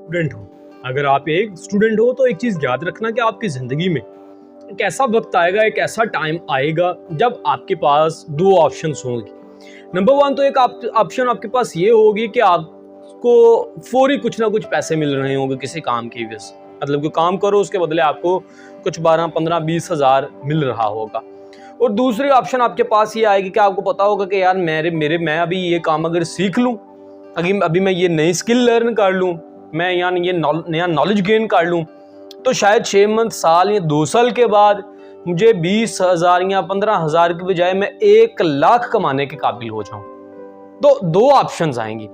Student हो, अगर आप एक स्टूडेंट हो तो एक चीज़ याद रखना कि आपकी ज़िंदगी में एक ऐसा वक्त आएगा, एक ऐसा टाइम आएगा जब आपके पास दो ऑप्शंस होंगे। नंबर वन तो एक ऑप्शन आपके पास ये होगी कि आपको फौरी कुछ ना कुछ पैसे मिल रहे होंगे किसी काम की वजह से, मतलब कि काम करो उसके बदले आपको कुछ 12, 15, 20 हज़ार मिल रहा होगा। और दूसरी ऑप्शन आपके पास ये आएगी कि आपको पता होगा कि यार मैं अभी ये काम अगर सीख लूँ, अभी मैं ये नई स्किल लर्न कर लूँ, मैं यहाँ ये नया नॉलेज गेन कर लूँ, तो शायद 6 मंथ, साल या 2 साल के बाद मुझे 20,000 या 15,000 की बजाय मैं 1 लाख कमाने के काबिल हो जाऊं। तो दो ऑप्शंस आएंगी।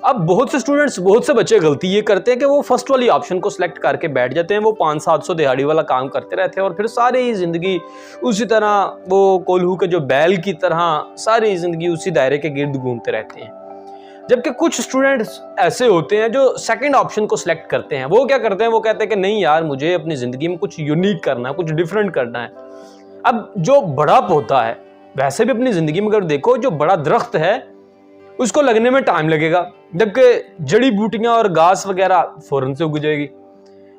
अब बहुत से स्टूडेंट्स, बहुत से बच्चे गलती ये करते हैं कि वो फर्स्ट वाली ऑप्शन को सिलेक्ट करके बैठ जाते हैं, वो 500-700 दिहाड़ी वाला काम करते रहते हैं और फिर सारी जिंदगी उसी तरह वो कोल्हू के जो बैल की तरह सारी जिंदगी उसी दायरे के गिर्द घूमते रहते हैं। जबकि कुछ स्टूडेंट्स ऐसे होते हैं जो सेकंड ऑप्शन को सिलेक्ट करते हैं। वो क्या करते हैं, वो कहते हैं कि नहीं यार, मुझे अपनी ज़िंदगी में कुछ यूनिक करना है, कुछ डिफरेंट करना है। अब जो बड़ा पौधा है, वैसे भी अपनी ज़िंदगी में अगर देखो, जो बड़ा दरख्त है उसको लगने में टाइम लगेगा, जबकि जड़ी बूटियां और घास वगैरह फौरन से उग जाएगी।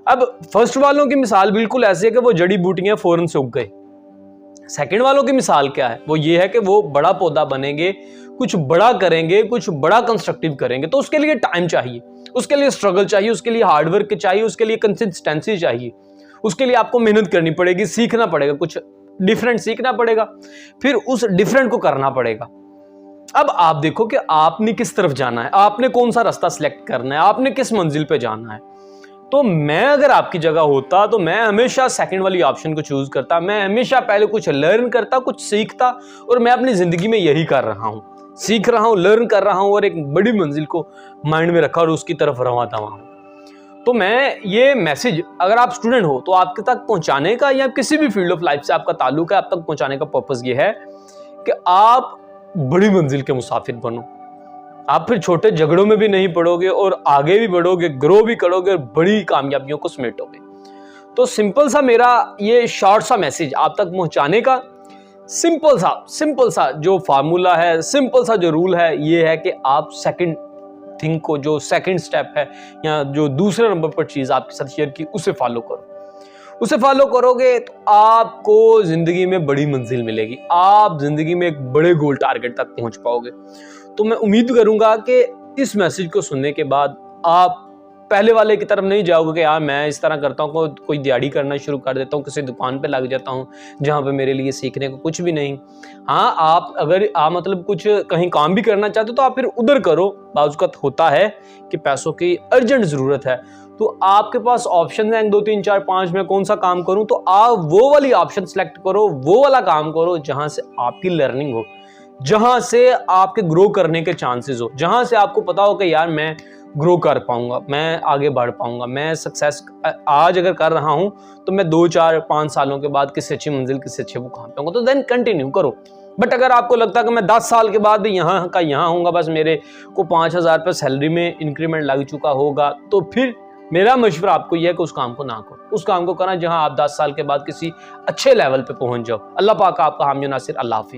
अब फर्स्ट वालों की मिसाल बिल्कुल ऐसी है कि वो जड़ी बूटियां फौरन से उग गए। सेकंड वालों की मिसाल क्या है, वो ये है कि वो बड़ा पौधा बनेंगे, कुछ बड़ा करेंगे, कुछ बड़ा कंस्ट्रक्टिव करेंगे। तो उसके लिए टाइम चाहिए, उसके लिए स्ट्रगल चाहिए, उसके लिए हार्डवर्क चाहिए, उसके लिए कंसिस्टेंसी चाहिए, उसके लिए आपको मेहनत करनी पड़ेगी, सीखना पड़ेगा, कुछ डिफरेंट सीखना पड़ेगा, फिर उस डिफरेंट को करना पड़ेगा। अब आप देखो कि आपने किस तरफ जाना है, आपने कौन सा रास्ता सिलेक्ट करना है, आपने किस मंजिल पे जाना है। तो मैं अगर आपकी जगह होता तो मैं हमेशा सेकंड वाली ऑप्शन को चूज करता। मैं हमेशा पहले कुछ लर्न करता, कुछ सीखता, और मैं अपनी जिंदगी में यही कर रहा हूं, सीख रहा हूं, लर्न कर रहा हूं और एक बड़ी मंजिल को माइंड में रखा और उसकी तरफ रवा दवा हूं। तो मैं ये मैसेज, अगर आप स्टूडेंट हो तो आपके तक पहुंचाने का, या किसी भी फील्ड ऑफ लाइफ से आपका ताल्लुक है, आप तक पहुंचाने का पर्पस ये है कि आप बड़ी मंजिल के मुसाफिर बनो। आप फिर छोटे झगड़ों में भी नहीं पड़ोगे और आगे भी बढ़ोगे, ग्रो भी करोगे और बड़ी कामयाबियों को समेटोगे। तो सिंपल सा मेरा ये शॉर्ट सा मैसेज आप तक पहुंचाने का सिंपल सा जो फार्मूला है, सिंपल सा जो रूल है, ये है कि आप सेकंड थिंग को, जो सेकंड स्टेप है या जो दूसरे नंबर पर चीज आपके साथ शेयर की, उसे फॉलो करो। उसे फॉलो करोगे तो आपको जिंदगी में बड़ी मंजिल मिलेगी, आप जिंदगी में एक बड़े गोल टारगेट तक पहुंच पाओगे। तो मैं उम्मीद करूंगा कि इस मैसेज को सुनने के बाद आप पहले वाले की तरफ नहीं जाओगे कि यार मैं इस तरह करता हूँ, कोई दिहाड़ी करना शुरू कर देता हूँ, किसी दुकान पे लग जाता हूँ जहाँ पे मेरे लिए सीखने को कुछ भी नहीं। हाँ, आप अगर मतलब कुछ कहीं काम भी करना चाहते हो तो आप फिर उधर करो। बावजूद होता है कि पैसों की अर्जेंट ज़रूरत है, तो आपके पास ऑप्शन हैं 2, 3, 4, 5, मैं कौन सा काम करूं, तो आप वो वाली ऑप्शन सेलेक्ट करो, वो वाला काम करो जहां से आपकी लर्निंग हो, जहां से आपके ग्रो करने के चांसेस हो, जहां से आपको पता हो कि यार मैं ग्रो कर पाऊंगा, मैं आगे बढ़ पाऊंगा, मैं सक्सेस आज अगर कर रहा हूं तो मैं 2, 4, 5 सालों के बाद किसी अच्छी मंजिल, किसी अच्छे मुकाम पे होऊंगा। तो देन कंटिन्यू करो। बट अगर आपको लगता है कि मैं 10 साल के बाद भी यहाँ का यहाँ होऊंगा, बस मेरे को 5,000 रुपये सैलरी में इंक्रीमेंट लग चुका होगा, तो फिर मेरा मशवरा आपको यह है कि उस काम को ना करो। उस काम को करना जहां आप 10 साल के बाद किसी अच्छे लेवल पे पहुंच जाओ। अल्लाह पाक आपका हामी नासिर। अल्लाह हाफिज।